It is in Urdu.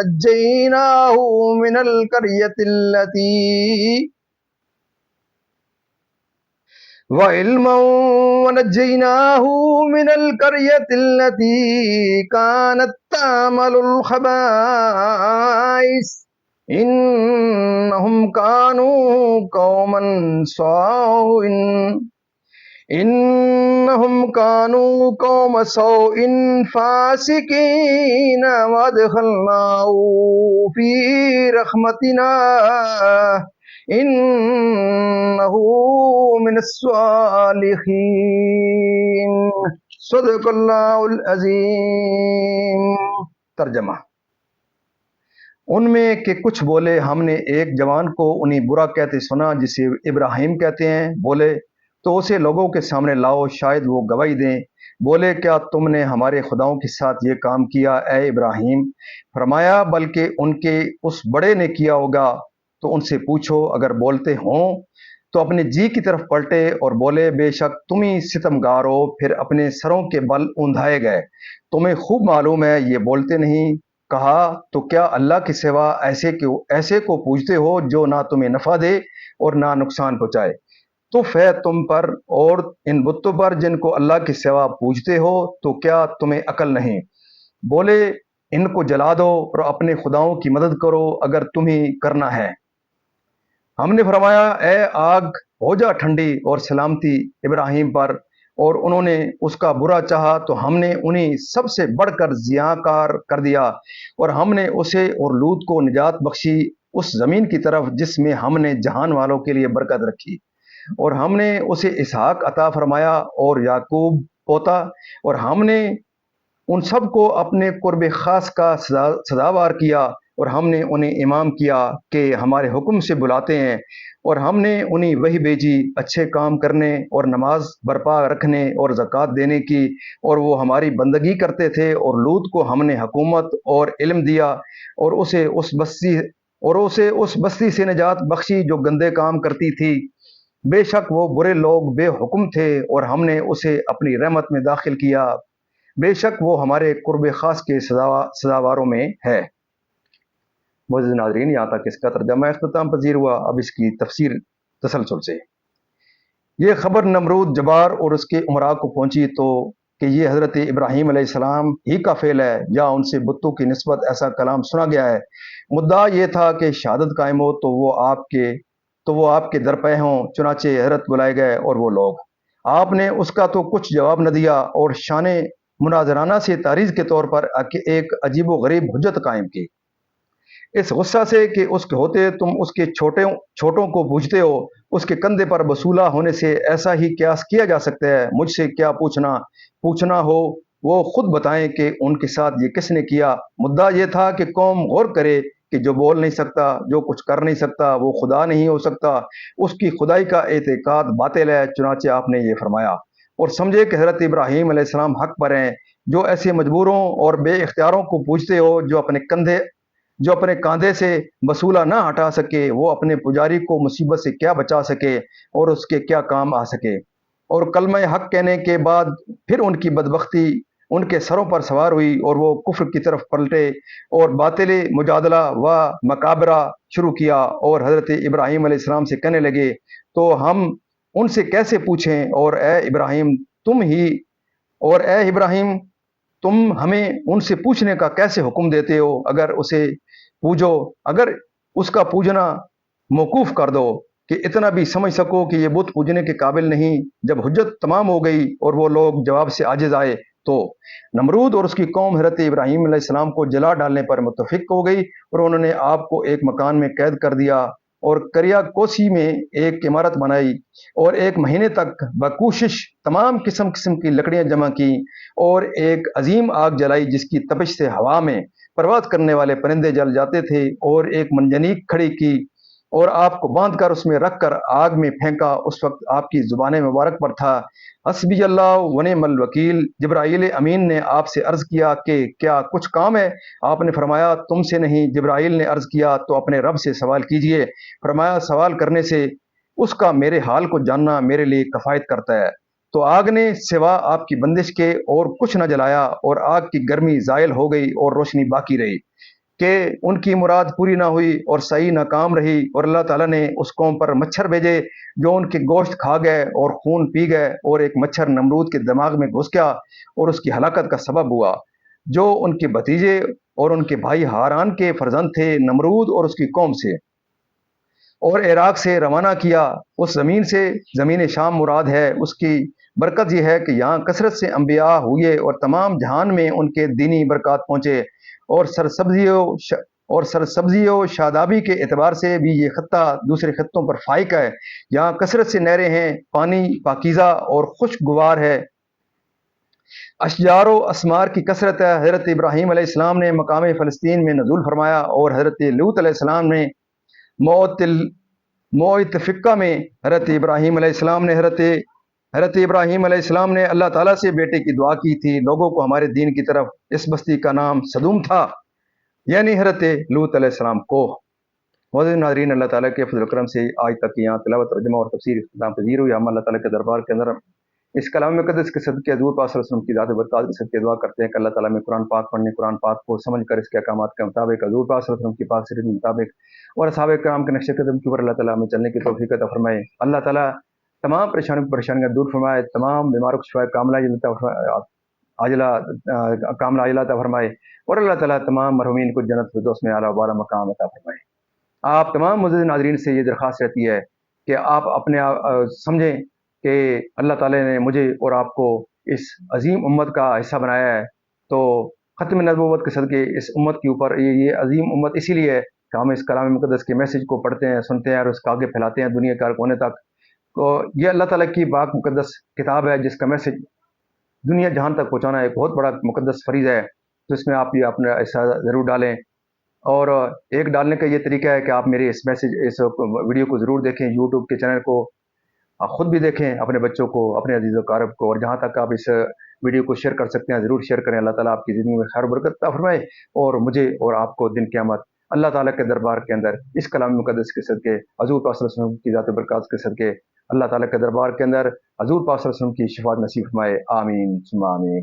ونجيناه من القرية التي وعلما ونجيناه من القرية التي كانت تعمل الخبائث إنهم كانوا قوما سوء إنهم كانوا قوم سوء فاسقين وادخلناه في رحمتنا إنه من الصالحين صدق اللہ العظیم۔ ترجمہ: ان میں کہ کچھ بولے ہم نے ایک جوان کو انہیں برا کہتے سنا جسے ابراہیم کہتے ہیں، بولے تو اسے لوگوں کے سامنے لاؤ، شاید وہ گواہی دیں۔ بولے کیا تم نے ہمارے خداؤں کے ساتھ یہ کام کیا اے ابراہیم؟ فرمایا بلکہ ان کے اس بڑے نے کیا ہوگا، تو ان سے پوچھو، اگر بولتے ہوں تو اپنے جی کی طرف پلٹے اور بولے بے شک تم ہی ستمگار ہو، پھر اپنے سروں کے بل اوندھائے گئے۔ تمہیں خوب معلوم ہے یہ بولتے نہیں۔ کہا تو کیا اللہ کے سوا ایسے کو پوجتے ہو جو نہ تمہیں نفع دے اور نہ نقصان پہنچائے؟ تو تم پر اور ان بتوں پر جن کو اللہ کے سوا پوجتے ہو، تو کیا تمہیں عقل نہیں؟ بولے ان کو جلا دو اور اپنے خداؤں کی مدد کرو اگر تمہیں کرنا ہے۔ ہم نے فرمایا اے آگ ہو جا ٹھنڈی اور سلامتی ابراہیم پر، اور انہوں نے اس کا برا چاہا تو ہم نے انہیں سب سے بڑھ کر زیاں کار کر دیا، اور ہم نے اسے اور لوط کو نجات بخشی اس زمین کی طرف جس میں ہم نے جہان والوں کے لیے برکت رکھی، اور ہم نے اسے اسحاق عطا فرمایا اور یعقوب پوتا، اور ہم نے ان سب کو اپنے قرب خاص کا سزاوار کیا، اور ہم نے انہیں امام کیا کہ ہمارے حکم سے بلاتے ہیں، اور ہم نے انہیں وحی بھیجی اچھے کام کرنے اور نماز برپا رکھنے اور زکوٰۃ دینے کی، اور وہ ہماری بندگی کرتے تھے۔ اور لوط کو ہم نے حکومت اور علم دیا، اور اسے اس بستی سے نجات بخشی جو گندے کام کرتی تھی۔ بے شک وہ برے لوگ بے حکم تھے، اور ہم نے اسے اپنی رحمت میں داخل کیا، بے شک وہ ہمارے قرب خاص کے سزاواروں میں ہے۔ معزز ناظرین، یہاں تک اس کا ترجمہ اختتام پذیر ہوا۔ اب اس کی تفسیر تسلسل سے۔ یہ خبر نمرود جبار اور اس کے امراء کو پہنچی تو کہ یہ حضرت ابراہیم علیہ السلام ہی کا فعل ہے یا ان سے بتوں کی نسبت ایسا کلام سنا گیا ہے۔ مدعا یہ تھا کہ شہادت قائم ہو تو وہ آپ کے درپے ہوں۔ چنانچہ حضرت بلائے گئے اور وہ لوگ، آپ نے اس کا تو کچھ جواب نہ دیا، اور شان مناظرانہ سے تعریض کے طور پر ایک عجیب و غریب حجت قائم کی، اس غصہ سے کہ اس کے ہوتے تم اس کے چھوٹوں کو پوچھتے ہو، اس کے کندھے پر بسولہ ہونے سے ایسا ہی قیاس کیا جا سکتا ہے۔ مجھ سے کیا پوچھنا ہو وہ خود بتائیں کہ ان کے ساتھ یہ کس نے کیا۔ مدعا یہ تھا کہ قوم غور کرے کہ جو بول نہیں سکتا، جو کچھ کر نہیں سکتا، وہ خدا نہیں ہو سکتا، اس کی خدائی کا اعتقاد باطل ہے۔ چنانچہ آپ نے یہ فرمایا اور سمجھے کہ حضرت ابراہیم علیہ السلام حق پر ہیں، جو ایسے مجبوروں اور بے اختیاروں کو پوچھتے ہو جو اپنے کاندھے سے بسولہ نہ ہٹا سکے، وہ اپنے پجاری کو مصیبت سے کیا بچا سکے اور اس کے کیا کام آ سکے۔ اور کلمہ حق کہنے کے بعد پھر ان کی بدبختی ان کے سروں پر سوار ہوئی، اور وہ کفر کی طرف پلٹے اور باطل مجادلہ و مکابرہ شروع کیا، اور حضرت ابراہیم علیہ السلام سے کہنے لگے تو ہم ان سے کیسے پوچھیں، اور اے ابراہیم تم ہمیں ان سے پوچھنے کا کیسے حکم دیتے ہو؟ اگر اسے پوجو، اگر اس کا پوجنا موقوف کر دو کہ اتنا بھی سمجھ سکو کہ یہ بت پوجنے کے قابل نہیں۔ جب حجت تمام ہو گئی اور وہ لوگ جواب سے عاجز آئے تو نمرود اور اس کی قوم حضرت ابراہیم علیہ السلام کو جلا ڈالنے پر متفق ہو گئی، اور انہوں نے آپ کو ایک مکان میں قید کر دیا اور کریا کوسی میں ایک عمارت بنائی، اور 1 مہینے تک بکوشش تمام قسم کی لکڑیاں جمع کی، اور ایک عظیم آگ جلائی جس کی تپش سے ہوا میں پرواز کرنے والے پرندے جل جاتے تھے، اور ایک منجنیق کھڑی کی اور آپ کو باندھ کر اس میں رکھ کر آگ میں پھینکا۔ اس وقت آپ کی زبان مبارک پر تھا حسبی اللہ ونعم الوکیل۔ جبرائیل امین نے آپ سے عرض کیا کہ کیا کچھ کام ہے؟ آپ نے فرمایا تم سے نہیں۔ جبرائیل نے عرض کیا تو اپنے رب سے سوال کیجئے۔ فرمایا سوال کرنے سے اس کا میرے حال کو جاننا میرے لیے کفایت کرتا ہے۔ تو آگ نے سوا آپ کی بندش کے اور کچھ نہ جلایا، اور آگ کی گرمی زائل ہو گئی اور روشنی باقی رہی۔ کہ ان کی مراد پوری نہ ہوئی اور صحیح ناکام رہی، اور اللہ تعالیٰ نے اس قوم پر مچھر بھیجے جو ان کے گوشت کھا گئے اور خون پی گئے، اور ایک مچھر نمرود کے دماغ میں گھس گیا اور اس کی ہلاکت کا سبب ہوا۔ جو ان کے بھتیجے اور ان کے بھائی ہاران کے فرزند تھے، نمرود اور اس کی قوم سے، اور عراق سے روانہ کیا۔ اس زمین سے زمین شام مراد ہے۔ اس کی برکت یہ ہے کہ یہاں کثرت سے انبیاء ہوئے اور تمام جہان میں ان کے دینی برکات پہنچے، اور سرسبزی و شادابی کے اعتبار سے بھی یہ خطہ دوسرے خطوں پر فائق ہے۔ یہاں کثرت سے نہریں ہیں، پانی پاکیزہ اور خوشگوار ہے، اشجار و اسمار کی کثرت ہے۔ حضرت ابراہیم علیہ السلام نے مقام فلسطین میں نزول فرمایا، اور حضرت لوط علیہ السلام نے موتفقہ میں حضرت ابراہیم علیہ السلام نے اللہ تعالیٰ سے بیٹے کی دعا کی تھی، لوگوں کو ہمارے دین کی طرف۔ اس بستی کا نام صدوم تھا، یعنی حضرت لوط علیہ السلام کو۔ معزز ناظرین، اللہ تعالیٰ کے فضل و کرم سے آج تک یہاں تلاوت ترجمہ اور تفسیر اختتام پذیر ہوئی۔ ہم اللہ تعالیٰ کے دربار کے اندر اس کلام مقدس کے صدقے حضور پاک صلی اللہ علیہ وسلم کی ذات برکات کے صدقے دعا کرتے ہیں کہ اللہ تعالیٰ میں قرآن پاک پڑھنے، قرآن پاک کو سمجھ کر اس کے احکامات کے مطابق حضور پاک صلی اللہ علیہ وسلم کی پاک سیرت کے مطابق اور اصحاب کرام کے نقش قدم کے اوپر اللہ تعالیٰ ہمیں چلنے کی توفیق عطا فرمائے۔ اللہ تعالیٰ تمام پریشانیاں دور فرمائے، تمام بیماروں کو شفائے کاملہ عاجلہ عطا فرمائے، اور اللہ تعالیٰ تمام مرحومین کو جنت فردوس میں اعلیٰ و بالا مقام عطا فرمائے۔ آپ تمام معزز ناظرین سے یہ درخواست رہتی ہے کہ آپ اپنے سمجھیں کہ اللہ تعالیٰ نے مجھے اور آپ کو اس عظیم امت کا حصہ بنایا ہے، تو ختم نبوت کے صدقے اس امت کے اوپر یہ عظیم امت اسی لیے ہے کہ ہم اس کلام مقدس کے میسیج کو پڑھتے ہیں، سنتے ہیں اور اس کو آگے پھیلاتے ہیں دنیا کے ہر کونے تک۔ تو یہ اللہ تعالیٰ کی پاک مقدس کتاب ہے جس کا میسیج دنیا جہان تک پہنچانا ایک بہت بڑا مقدس فریضہ ہے، تو اس میں آپ یہ اپنا حصہ ضرور ڈالیں۔ اور ایک ڈالنے کا یہ طریقہ ہے کہ آپ میرے اس ویڈیو کو ضرور دیکھیں، یوٹیوب کے چینل کو آپ خود بھی دیکھیں، اپنے بچوں کو، اپنے عزیز و اقارب کو، اور جہاں تک آپ اس ویڈیو کو شیئر کر سکتے ہیں ضرور شیئر کریں۔ اللہ تعالیٰ آپ کی زندگی میں خیر و برکت عطا فرمائے، اور مجھے اور آپ کو دن قیامت اللہ تعالیٰ کے دربار کے اندر اس کلام مقدس کے صدقے، حضور پاک صلی اللہ علیہ وسلم کی ذات برکات کے صدقے اللہ تعالیٰ کے دربار کے اندر حضور پاک صلی اللہ علیہ وسلم کی شفاعت نصیب فرمائے۔ آمین ثم آمین۔